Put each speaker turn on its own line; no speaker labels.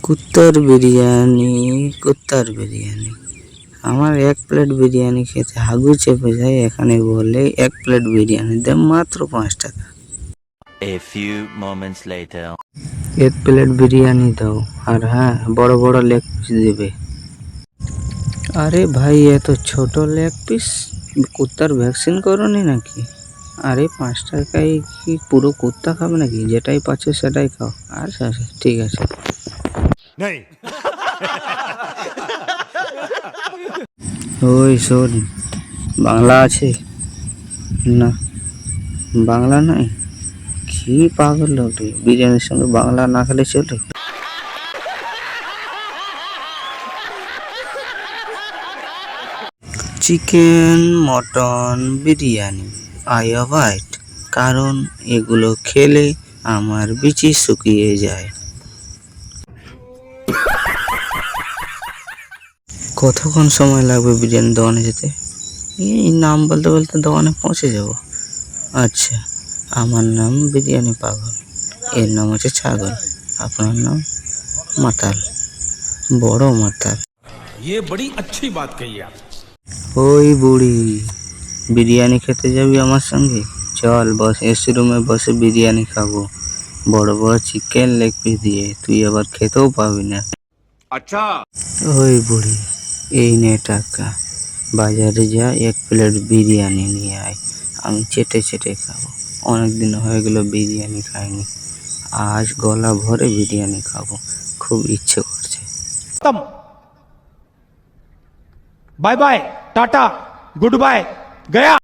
কুত্তার বিরিয়ানি। আমার 1 প্লেট বিরিয়ানি খেতে হাগু চেপে যায়, এখানে বলে 1 প্লেট বিরিয়ানি দাম মাত্র 5 টাকা।
A few moments later.
1 plate biryani দাও, আর হ্যাঁ বড় বড় লেগ পিস দেবে। আরে ভাই এত ছোট লেগ পিস, কুত্তার ভ্যাকসিন করনি নাকি? আরে 5 টাকায় কি পুরো কুত্তা খাবে নাকি? যেটাই পাচ্ছে সেটাই খাও। আচ্ছা আচ্ছা ঠিক আছে। ওই শোন, বাংলা আছে না? বাংলা নাই? কি পাগল লোক রে, বিরিয়ানির সঙ্গে বাংলা না খেলে চলে? Chicken, mutton, biryani I avoid, কারণ এগুলো খেলে আমার বিচি শুকিয়ে যায়। কতক্ষণ সময় লাগবে বিরিয়ানি দোকানে যেতে? এই নাম বলতে বলতে দোকানে পৌঁছে যাব। আচ্ছা, আমার নাম বিরিয়ানি পাগল, এর নাম হচ্ছে ছাগল, আপনার নাম মাতাল, বড় মাতাল।
ये बड़ी अच्छी बात कही आप।
ওই বুড়ি, বিরিয়ানি খেতে যাবি আমার সঙ্গে? চল বস, এসি রুমে বসে বিরিয়ানি খাবো, বড় বড় চিকেন লেগ পিস দিয়ে, তুই আবার খেতেও পাবি না।
अच्छा।
ওই বুড়ি, এই নে টাকা, বাজারে যা 1 প্লেট বিরিয়ানি নিয়ে আয়, আমি চেটে চেটে খাবো। অনেকদিন হয়ে গেল বিরিয়ানি খাইনি, আজ গলা ভরে বিরিয়ানি খাবো, খুব ইচ্ছে করছে।
खत्म। Bye bye, tata, goodbye, गया।